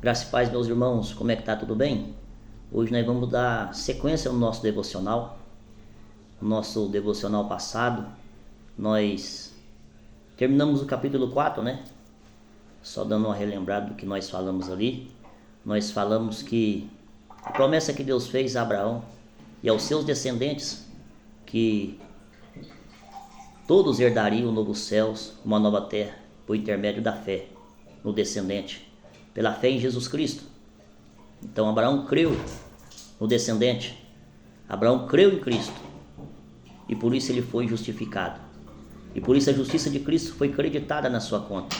Graça e paz, meus irmãos, como é que tá? Tudo bem? Hoje nós vamos dar sequência no nosso devocional. No nosso devocional passado, nós terminamos o capítulo 4, né? Só dando uma relembrada do que nós falamos ali. Nós falamos que a promessa que Deus fez a Abraão e aos seus descendentes, que todos herdariam novos céus, uma nova terra, por intermédio da fé no descendente, pela fé em Jesus Cristo. Então Abraão creu no descendente, Abraão creu em Cristo, e por isso ele foi justificado, e por isso a justiça de Cristo foi creditada na sua conta.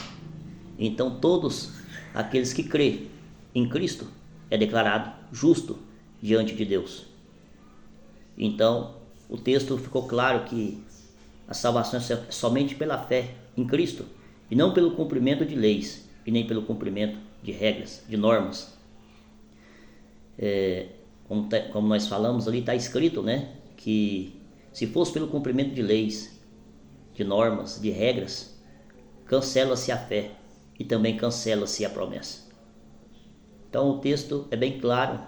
Então todos aqueles que crêem em Cristo é declarado justo diante de Deus. Então o texto ficou claro que a salvação é somente pela fé em Cristo, e não pelo cumprimento de leis, e nem pelo cumprimento de regras, de normas. Como nós falamos ali, está escrito, né, que se fosse pelo cumprimento de leis, de normas, de regras, cancela-se a fé e também cancela-se a promessa. Então o texto é bem claro,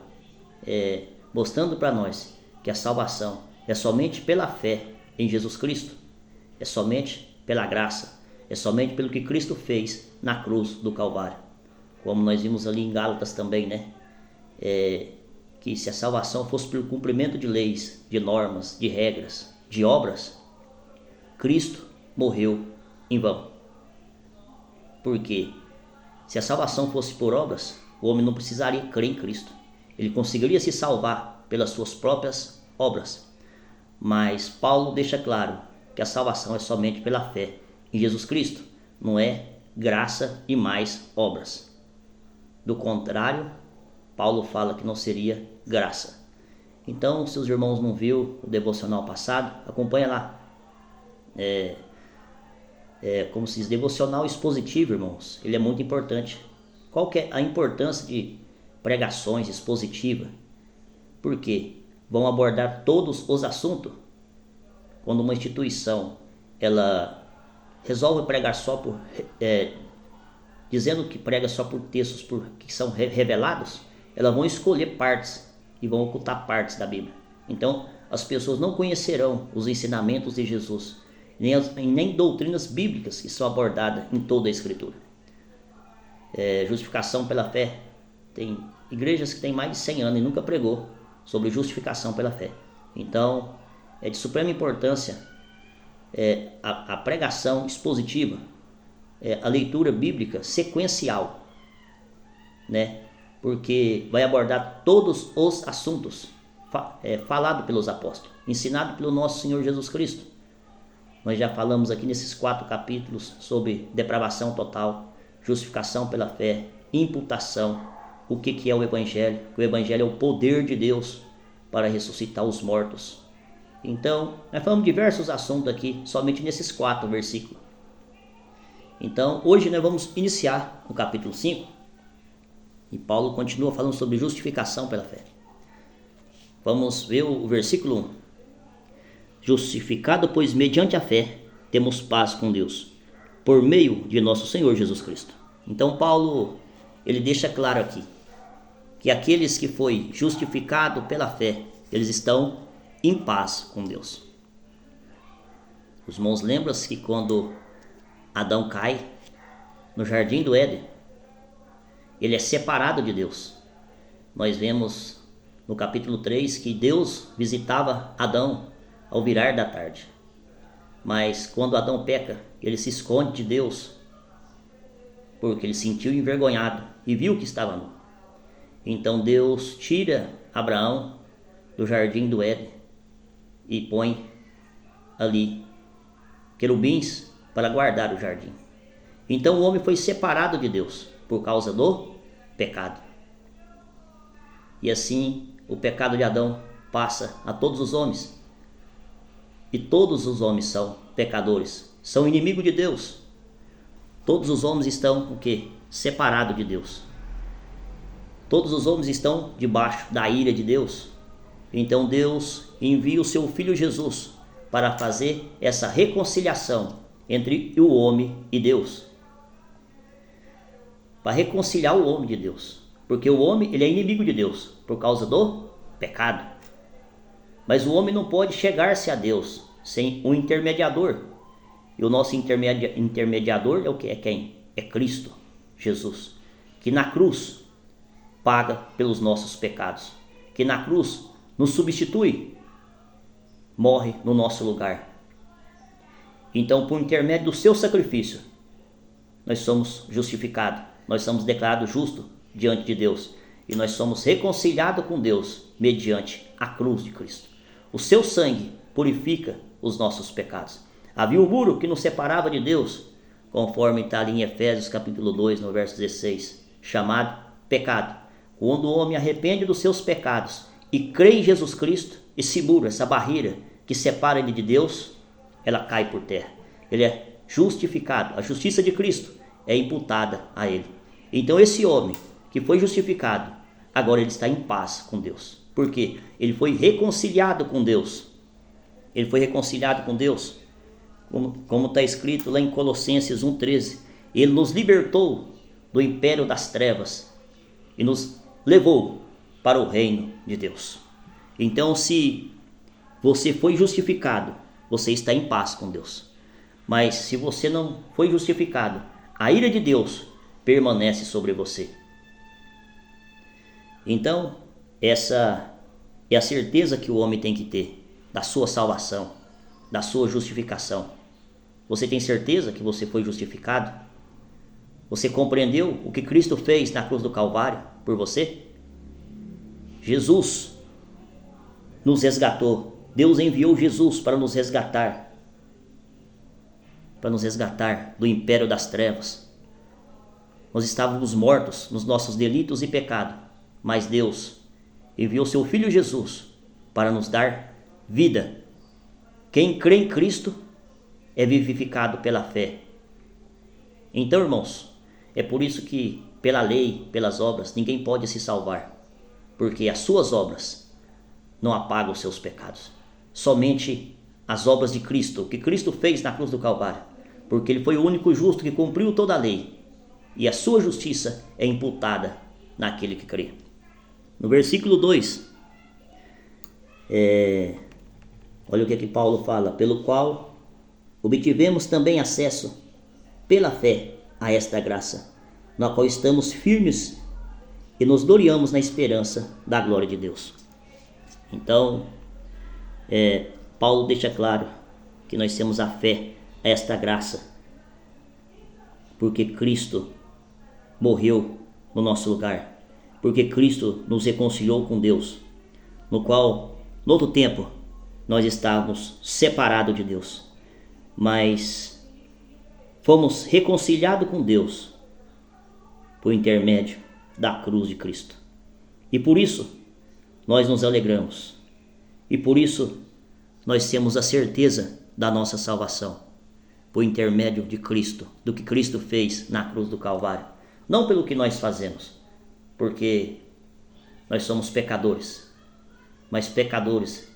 mostrando para nós que a salvação é somente pela fé em Jesus Cristo, é somente pela graça, é somente pelo que Cristo fez na cruz do Calvário. Como nós vimos ali em Gálatas também, né? Que se a salvação fosse pelo cumprimento de leis, de normas, de regras, de obras, Cristo morreu em vão. Porque se a salvação fosse por obras, o homem não precisaria crer em Cristo. Ele conseguiria se salvar pelas suas próprias obras. Mas Paulo deixa claro que a salvação é somente pela fé em Jesus Cristo, não é graça e mais obras. Do contrário, Paulo fala que não seria graça. Então, se os irmãos não viram o devocional passado, acompanha lá. Como se diz, devocional expositivo, irmãos. Ele é muito importante. Qual que é a importância de pregações expositivas? Porque vão abordar todos os assuntos. Quando uma instituição ela resolve pregar só por dizendo que prega só por textos que são revelados, elas vão escolher partes e vão ocultar partes da Bíblia. Então as pessoas não conhecerão os ensinamentos de Jesus, nem doutrinas bíblicas que são abordadas em toda a Escritura. Justificação pela fé. Tem igrejas que têm mais de 100 anos e nunca pregou sobre justificação pela fé. Então é de suprema importância a pregação expositiva, a leitura bíblica sequencial, né? Porque vai abordar todos os assuntos falado pelos apóstolos, ensinado pelo nosso Senhor Jesus Cristo. Nós já falamos aqui nesses 4 capítulos sobre depravação total, justificação pela fé, imputação, o que é o Evangelho. O Evangelho é o poder de Deus para ressuscitar os mortos. Então, nós falamos diversos assuntos aqui, somente nesses 4 versículos. Então, hoje nós vamos iniciar o capítulo 5, e Paulo continua falando sobre justificação pela fé. Vamos ver o versículo 1. Justificado, pois, mediante a fé, temos paz com Deus, por meio de nosso Senhor Jesus Cristo. Então, Paulo, ele deixa claro aqui, que aqueles que foi justificado pela fé, eles estão em paz com Deus. Os irmãos lembram-se que quando Adão cai no jardim do Éden, ele é separado de Deus. Nós vemos no capítulo 3 que Deus visitava Adão ao virar da tarde. Mas quando Adão peca, ele se esconde de Deus, porque ele se sentiu envergonhado e viu que estava nu. Então Deus tira Abraão do jardim do Éden e põe ali querubins para guardar o jardim. Então o homem foi separado de Deus por causa do pecado. E assim o pecado de Adão passa a todos os homens. E todos os homens são pecadores, são inimigos de Deus. Todos os homens estão o quê? Separados de Deus. Todos os homens estão debaixo da ira de Deus. Então Deus envia o seu Filho Jesus para fazer essa reconciliação entre o homem e Deus. Para reconciliar o homem de Deus. Porque o homem, ele é inimigo de Deus por causa do pecado. Mas o homem não pode chegar-se a Deus sem um intermediador. E o nosso intermediador é o que? É quem? É Cristo Jesus, que na cruz paga pelos nossos pecados, que na cruz nos substitui, morre no nosso lugar. Então, por intermédio do seu sacrifício, nós somos justificados, nós somos declarados justos diante de Deus e nós somos reconciliados com Deus mediante a cruz de Cristo. O seu sangue purifica os nossos pecados. Havia um muro que nos separava de Deus, conforme está ali em Efésios capítulo 2, no verso 16, chamado pecado. Quando o homem arrepende dos seus pecados e crê em Jesus Cristo, esse muro, essa barreira que separa ele de Deus, ela cai por terra. Ele é justificado, a justiça de Cristo é imputada a ele. Então esse homem que foi justificado, agora ele está em paz com Deus. Por quê? Ele foi reconciliado com Deus. Ele foi reconciliado com Deus, como está escrito lá em Colossenses 1,13. Ele nos libertou do império das trevas e nos levou para o reino de Deus. Então, se você foi justificado, você está em paz com Deus. Mas se você não foi justificado, a ira de Deus permanece sobre você. Então, essa é a certeza que o homem tem que ter da sua salvação, da sua justificação. Você tem certeza que você foi justificado? Você compreendeu o que Cristo fez na cruz do Calvário por você? Jesus nos resgatou. Deus enviou Jesus para nos resgatar do império das trevas. Nós estávamos mortos nos nossos delitos e pecados, mas Deus enviou seu Filho Jesus para nos dar vida. Quem crê em Cristo é vivificado pela fé. Então, irmãos, é por isso que pela lei, pelas obras, ninguém pode se salvar, porque as suas obras não apagam os seus pecados. Somente as obras de Cristo, o que Cristo fez na cruz do Calvário, porque ele foi o único justo que cumpriu toda a lei, e a sua justiça é imputada naquele que crê. No versículo 2, olha o que Paulo fala: pelo qual obtivemos também acesso pela fé a esta graça, na qual estamos firmes e nos gloriamos na esperança da glória de Deus. Então, Paulo deixa claro que nós temos a fé a esta graça, porque Cristo morreu no nosso lugar, porque Cristo nos reconciliou com Deus, no qual, no outro tempo, nós estávamos separados de Deus, mas fomos reconciliados com Deus por intermédio da cruz de Cristo. E por isso nós nos alegramos, e por isso nós temos a certeza da nossa salvação, por intermédio de Cristo, do que Cristo fez na cruz do Calvário, não pelo que nós fazemos, porque nós somos pecadores, mas pecadores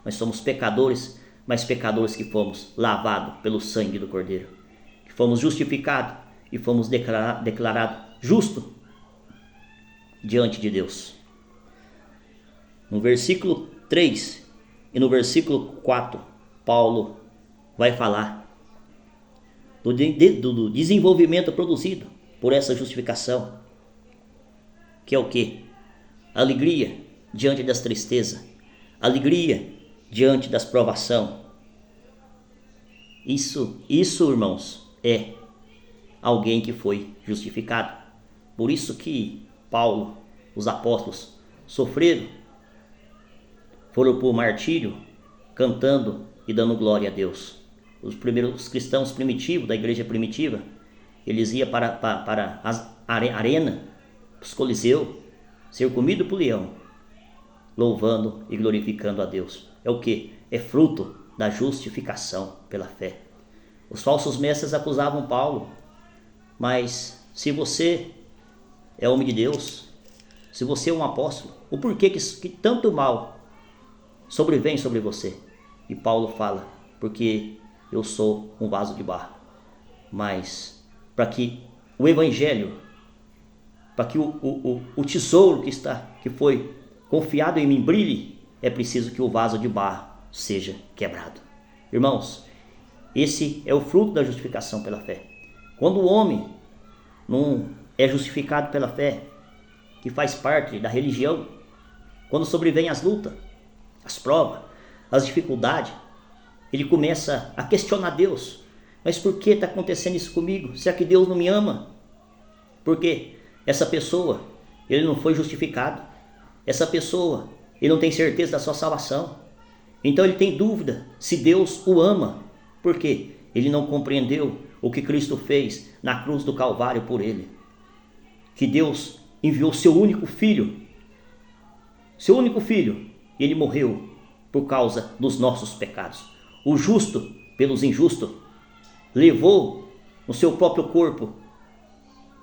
nós somos pecadores, mas pecadores que fomos lavados pelo sangue do Cordeiro, que fomos justificados e fomos declarados justos diante de Deus. No versículo 3 e no versículo 4, Paulo vai falar do desenvolvimento produzido por essa justificação, que é o que? Alegria diante das tristezas, alegria diante das provações. Isso, irmãos, é alguém que foi justificado. Por isso que Paulo, os apóstolos, sofreram, foram por martírio, cantando e dando glória a Deus. Os cristãos primitivos, da igreja primitiva, eles iam para a arena, os coliseus, ser comido por leão, louvando e glorificando a Deus. É o que? É fruto da justificação pela fé. Os falsos mestres acusavam Paulo, mas se você é homem de Deus, se você é um apóstolo, o porquê que tanto mal sobrevém sobre você? E Paulo fala: porque eu sou um vaso de barro, mas para que o evangelho para que o tesouro que foi confiado em mim brilhe, é preciso que o vaso de barro seja quebrado. Irmãos, esse é o fruto da justificação pela fé. Quando o homem não é justificado pela fé, que faz parte da religião, quando sobrevêm as lutas, as provas, as dificuldades, ele começa a questionar Deus. Mas por que está acontecendo isso comigo? Será que Deus não me ama? Porque essa pessoa, ele não foi justificado. Essa pessoa, ele não tem certeza da sua salvação. Então ele tem dúvida se Deus o ama. Por quê? Ele não compreendeu o que Cristo fez na cruz do Calvário por ele. Que Deus enviou seu único filho. Seu único filho. E ele morreu por causa dos nossos pecados. O justo pelos injustos. Levou no seu próprio corpo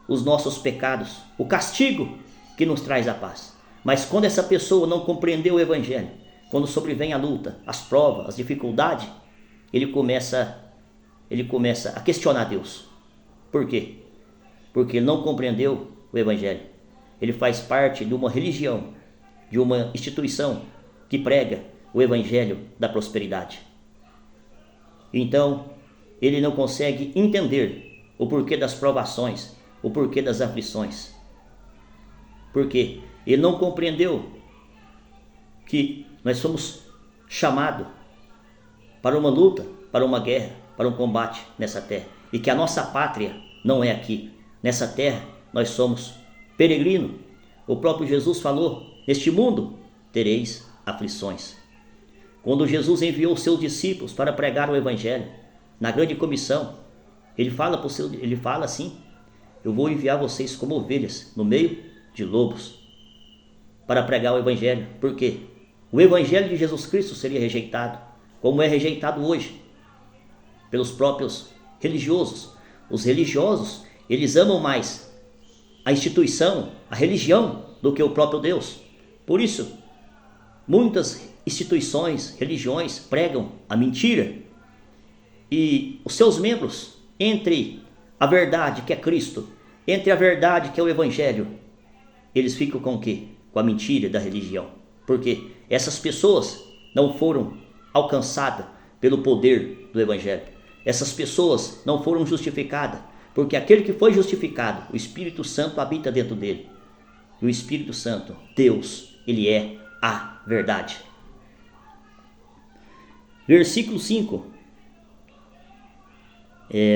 os nossos pecados. O castigo que nos traz a paz. Mas quando essa pessoa não compreendeu o Evangelho, quando sobrevém a luta, as provas, as dificuldades, ele começa a questionar Deus. Por quê? Porque ele não compreendeu o Evangelho. Ele faz parte de uma religião, de uma instituição que prega o Evangelho da prosperidade. Então, ele não consegue entender o porquê das provações, o porquê das aflições. Por quê? Ele não compreendeu que nós somos chamados para uma luta, para uma guerra, para um combate nessa terra. E que a nossa pátria não é aqui. Nessa terra nós somos peregrinos. O próprio Jesus falou, neste mundo tereis aflições. Quando Jesus enviou os seus discípulos para pregar o Evangelho, na grande comissão, ele fala assim, eu vou enviar vocês como ovelhas no meio de lobos para pregar o Evangelho. Por quê? O Evangelho de Jesus Cristo seria rejeitado, como é rejeitado hoje pelos próprios religiosos. Os religiosos, eles amam mais a instituição, a religião, do que o próprio Deus. Por isso, muitas instituições, religiões pregam a mentira e os seus membros, entre a verdade que é Cristo, entre a verdade que é o Evangelho, eles ficam com o quê? Com a mentira da religião. Porque essas pessoas não foram alcançadas pelo poder do Evangelho. Essas pessoas não foram justificadas, porque aquele que foi justificado, o Espírito Santo habita dentro dele. E o Espírito Santo, Deus, ele é a verdade. Versículo 5.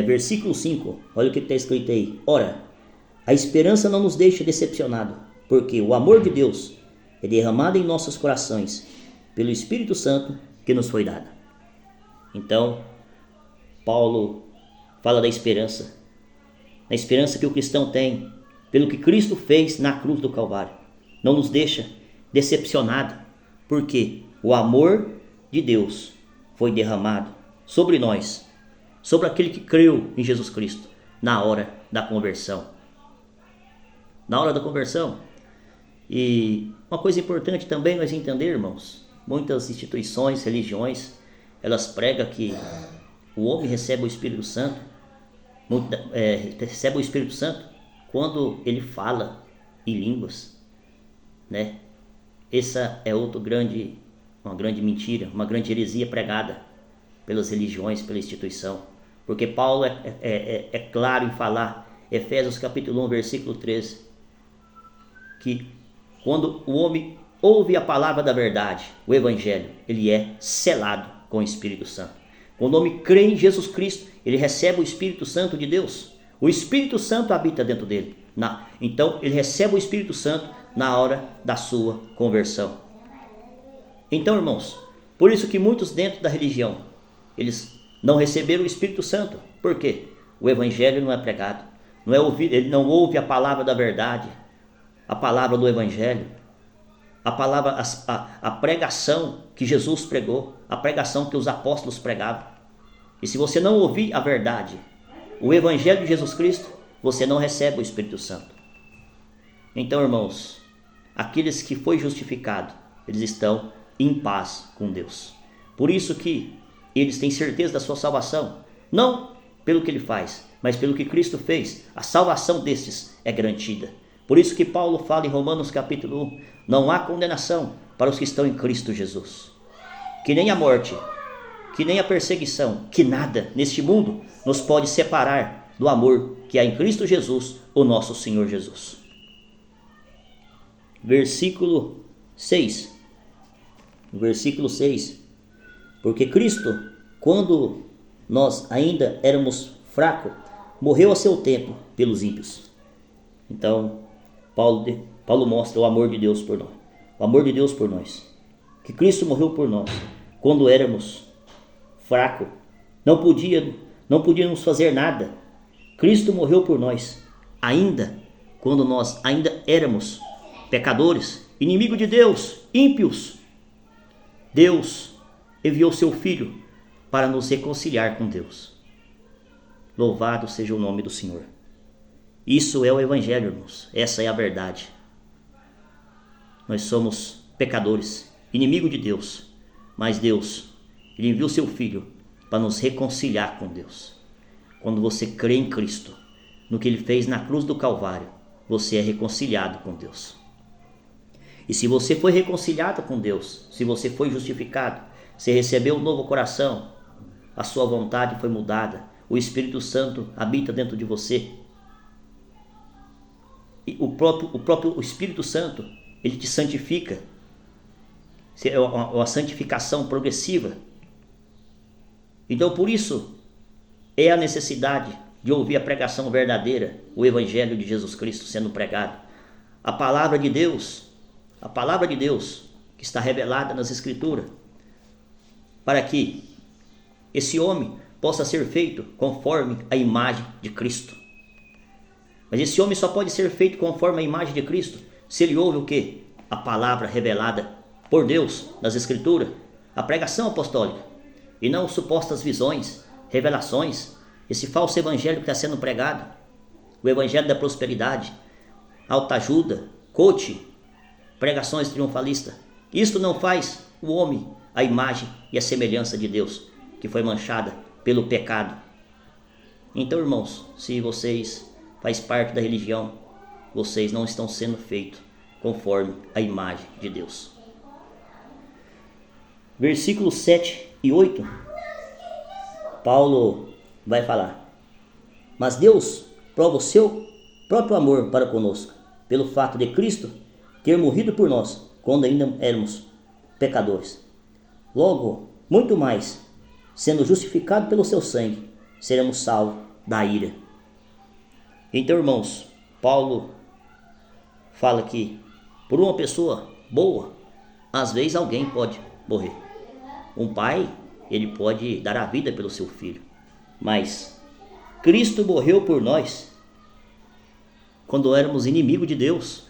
Versículo 5, olha o que está escrito aí. Ora, a esperança não nos deixa decepcionados, porque o amor de Deus é derramado em nossos corações pelo Espírito Santo que nos foi dado. Então, Paulo fala da esperança, a esperança que o cristão tem pelo que Cristo fez na cruz do Calvário. Não nos deixa decepcionado, porque o amor de Deus foi derramado sobre nós, sobre aquele que creu em Jesus Cristo na hora da conversão. Na hora da conversão. E uma coisa importante também nós entender, irmãos, muitas instituições, religiões, elas pregam que o homem recebe o Espírito Santo, recebe o Espírito Santo quando ele fala em línguas, né? Essa é uma grande mentira, uma grande heresia pregada pelas religiões, pela instituição. Porque Paulo é claro em falar, Efésios capítulo 1, versículo 13, que quando o homem ouve a palavra da verdade, o Evangelho, ele é selado com o Espírito Santo. Quando o homem crê em Jesus Cristo, ele recebe o Espírito Santo de Deus. O Espírito Santo habita dentro dele. Então, ele recebe o Espírito Santo na hora da sua conversão. Então, irmãos, por isso que muitos dentro da religião, eles não receberam o Espírito Santo. Por quê? O Evangelho não é pregado. Ele não ouve a palavra da verdade, a palavra do Evangelho, a pregação que Jesus pregou, a pregação que os apóstolos pregavam. E se você não ouvir a verdade, o Evangelho de Jesus Cristo, você não recebe o Espírito Santo. Então, irmãos, aqueles que foi justificado, eles estão em paz com Deus. Por isso que eles têm certeza da sua salvação, não pelo que ele faz, mas pelo que Cristo fez. A salvação destes é garantida, Por isso que Paulo fala em Romanos capítulo 1, não há condenação para os que estão em Cristo Jesus. Que nem a morte, que nem a perseguição, que nada neste mundo nos pode separar do amor que há em Cristo Jesus, o nosso Senhor Jesus. Versículo 6. Versículo 6. Porque Cristo, quando nós ainda éramos fracos, morreu a seu tempo pelos ímpios. Então, Paulo mostra o amor de Deus por nós. O amor de Deus por nós. Que Cristo morreu por nós quando éramos fracos. Não podíamos fazer nada. Cristo morreu por nós, ainda quando nós ainda éramos pecadores, inimigos de Deus, ímpios. Deus enviou seu Filho para nos reconciliar com Deus. Louvado seja o nome do Senhor. Isso é o Evangelho, irmãos. Essa é a verdade. Nós somos pecadores, inimigos de Deus, mas Deus, Ele enviou seu Filho para nos reconciliar com Deus. Quando você crê em Cristo, no que Ele fez na cruz do Calvário, você é reconciliado com Deus. E se você foi reconciliado com Deus, se você foi justificado, você recebeu um novo coração, a sua vontade foi mudada, o Espírito Santo habita dentro de você. E o próprio Espírito Santo, ele te santifica. É uma santificação progressiva. Então, por isso, é a necessidade de ouvir a pregação verdadeira, o Evangelho de Jesus Cristo sendo pregado. A palavra de Deus que está revelada nas Escrituras, para que esse homem possa ser feito conforme a imagem de Cristo. Mas esse homem só pode ser feito conforme a imagem de Cristo se ele ouve o quê? A palavra revelada por Deus nas Escrituras, a pregação apostólica, e não supostas visões, revelações, esse falso evangelho que está sendo pregado, o evangelho da prosperidade, autoajuda, coach, pregações triunfalistas. Isto não faz o homem a imagem e a semelhança de Deus, que foi manchada pelo pecado. Então, irmãos, se vocês fazem parte da religião, vocês não estão sendo feitos conforme a imagem de Deus. Versículos 7 e 8, Paulo vai falar: mas Deus prova o seu próprio amor para conosco, pelo fato de Cristo ter morrido por nós, quando ainda éramos pecadores. Logo, muito mais, sendo justificado pelo seu sangue, seremos salvos da ira. Então, irmãos, Paulo fala que por uma pessoa boa, às vezes alguém pode morrer. Um pai, ele pode dar a vida pelo seu filho, mas Cristo morreu por nós quando éramos inimigos de Deus.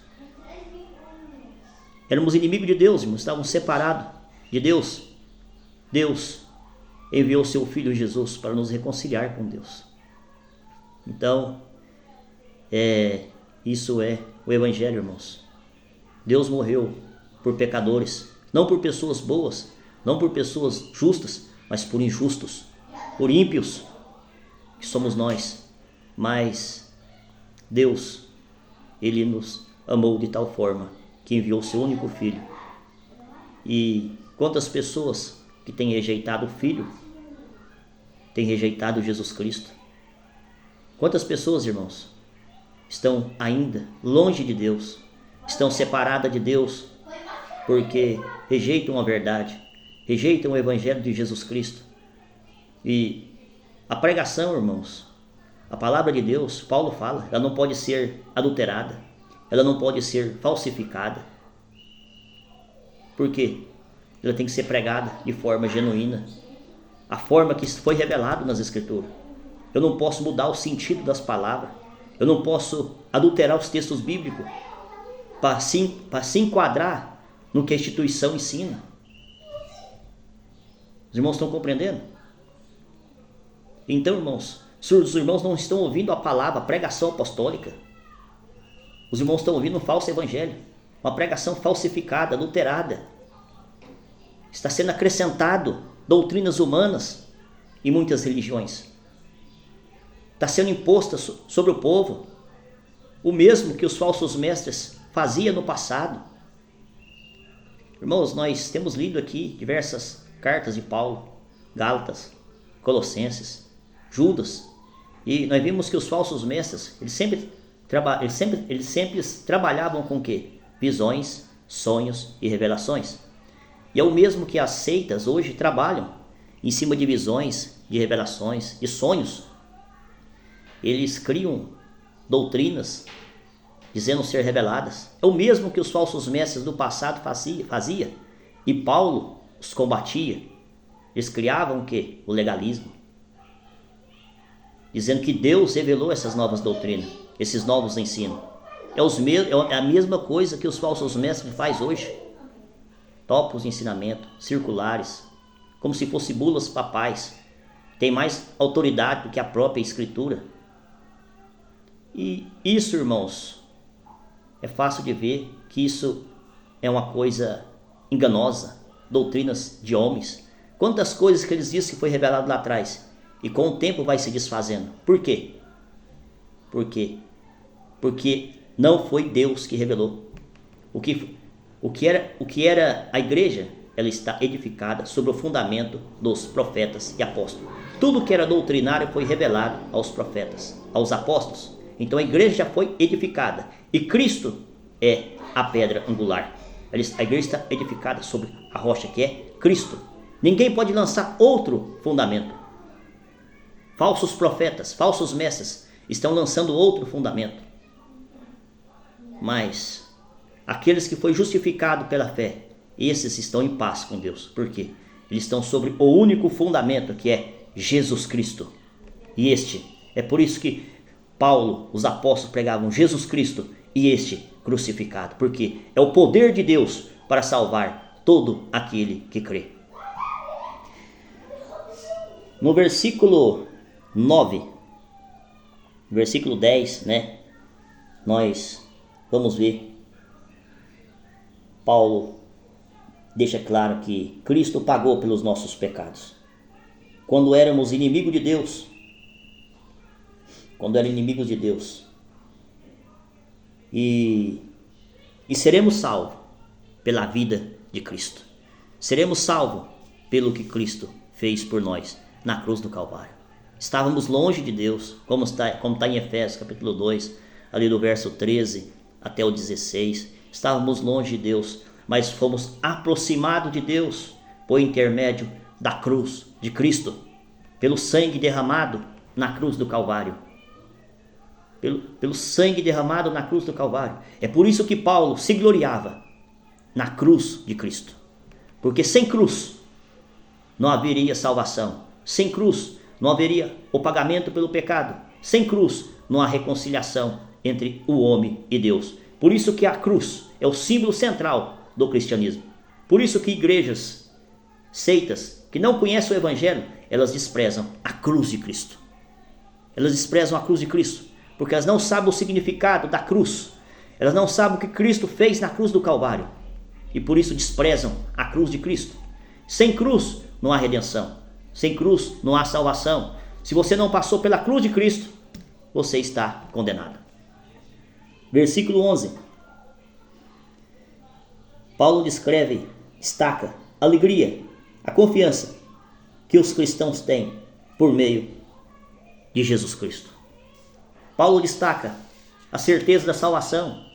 Éramos inimigos de Deus, irmãos, estávamos separados de Deus. Deus enviou seu Filho Jesus para nos reconciliar com Deus. Então, isso é o Evangelho, irmãos. Deus morreu por pecadores, não por pessoas boas, não por pessoas justas, mas por injustos, por ímpios, que somos nós. Mas Deus, Ele nos amou de tal forma que enviou seu único Filho. E quantas pessoas que têm rejeitado o Filho, têm rejeitado Jesus Cristo? Quantas pessoas, irmãos, estão ainda longe de Deus, estão separadas de Deus, porque rejeitam a verdade, rejeitam o Evangelho de Jesus Cristo. E a pregação, irmãos, a palavra de Deus, Paulo fala, ela não pode ser adulterada, ela não pode ser falsificada. Por quê? Ela tem que ser pregada de forma genuína, a forma que foi revelado nas Escrituras. Eu não posso mudar o sentido das palavras, eu não posso adulterar os textos bíblicos para se enquadrar no que a instituição ensina. Os irmãos estão compreendendo? Então, irmãos, se os irmãos não estão ouvindo a palavra, a pregação apostólica, os irmãos estão ouvindo um falso evangelho, uma pregação falsificada, adulterada. Está sendo acrescentado doutrinas humanas em muitas religiões. Está sendo imposta sobre o povo o mesmo que os falsos mestres faziam no passado. Irmãos, nós temos lido aqui diversas cartas de Paulo, Gálatas, Colossenses, Judas, e nós vimos que os falsos mestres, eles sempre trabalhavam com o quê? Visões, sonhos e revelações. E é o mesmo que as seitas hoje trabalham, em cima de visões, de revelações e sonhos. Eles criam doutrinas dizendo ser reveladas. É o mesmo que os falsos mestres do passado fazia. E Paulo os combatia. Eles criavam o quê? O legalismo. Dizendo que Deus revelou essas novas doutrinas, esses novos ensinos. É a mesma coisa que os falsos mestres fazem hoje. Topos de ensinamento, circulares, como se fossem bulas papais. Tem mais autoridade do que a própria Escritura. E isso, irmãos, é fácil de ver que isso é uma coisa enganosa, doutrinas de homens. Quantas coisas que eles dizem que foi revelado lá atrás e com o tempo vai se desfazendo. Por quê? Por quê? Porque não foi Deus que revelou. O que era a igreja, ela está edificada sobre o fundamento dos profetas e apóstolos. Tudo que era doutrinário foi revelado aos profetas, aos apóstolos. Então a igreja já foi edificada e Cristo é a pedra angular. A igreja está edificada sobre a rocha que é Cristo. Ninguém pode lançar outro fundamento. Falsos profetas, falsos mestres estão lançando outro fundamento. Mas aqueles que foi justificado pela fé, esses estão em paz com Deus. Por quê? Eles estão sobre o único fundamento que é Jesus Cristo. E é por isso que Paulo, os apóstolos pregavam Jesus Cristo e este crucificado, porque é o poder de Deus para salvar todo aquele que crê. No versículo 9, versículo 10, nós vamos ver, Paulo deixa claro que Cristo pagou pelos nossos pecados. Quando éramos inimigos de Deus, e seremos salvos pela vida de Cristo. Seremos salvos pelo que Cristo fez por nós na cruz do Calvário. Estávamos longe de Deus, como está em Efésios capítulo 2, ali do verso 13 até o 16. Estávamos longe de Deus, mas fomos aproximados de Deus por intermédio da cruz de Cristo, pelo sangue derramado na cruz do Calvário. Pelo sangue derramado na cruz do Calvário. É por isso que Paulo se gloriava na cruz de Cristo. Porque sem cruz não haveria salvação. Sem cruz não haveria o pagamento pelo pecado. Sem cruz não há reconciliação entre o homem e Deus. Por isso que a cruz é o símbolo central do cristianismo. Por isso que igrejas, seitas, que não conhecem o Evangelho, elas desprezam a cruz de Cristo. Elas desprezam a cruz de Cristo. Porque elas não sabem o significado da cruz. Elas não sabem o que Cristo fez na cruz do Calvário. E por isso desprezam a cruz de Cristo. Sem cruz não há redenção. Sem cruz não há salvação. Se você não passou pela cruz de Cristo, você está condenado. Versículo 11. Paulo destaca a alegria, a confiança que os cristãos têm por meio de Jesus Cristo. Paulo destaca a certeza da salvação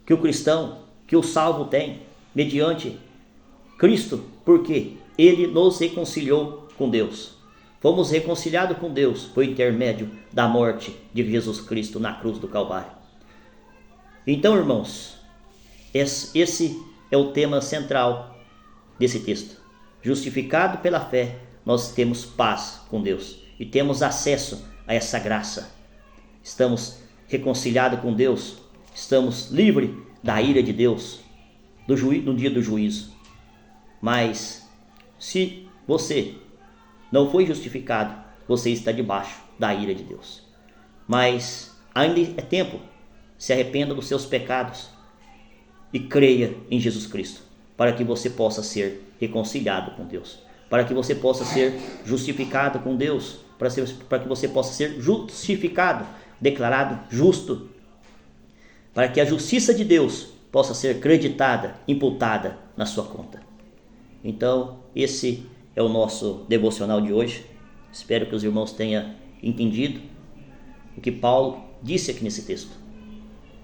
que o cristão, que o salvo tem mediante Cristo, porque ele nos reconciliou com Deus. Fomos reconciliados com Deus por intermédio da morte de Jesus Cristo na cruz do Calvário. Então, irmãos, esse é o tema central desse texto. Justificado pela fé, nós temos paz com Deus e temos acesso a essa graça. Estamos reconciliados com Deus, estamos livres da ira de Deus no dia do juízo. Mas se você não foi justificado, você está debaixo da ira de Deus. Mas ainda é tempo, se arrependa dos seus pecados e creia em Jesus Cristo, para que você possa ser reconciliado com Deus, para que você possa ser justificado com Deus, para que você possa ser justificado, declarado justo para que a justiça de Deus possa ser creditada, imputada na sua conta. Então, esse é o nosso devocional de hoje. Espero que os irmãos tenham entendido o que Paulo disse aqui nesse texto.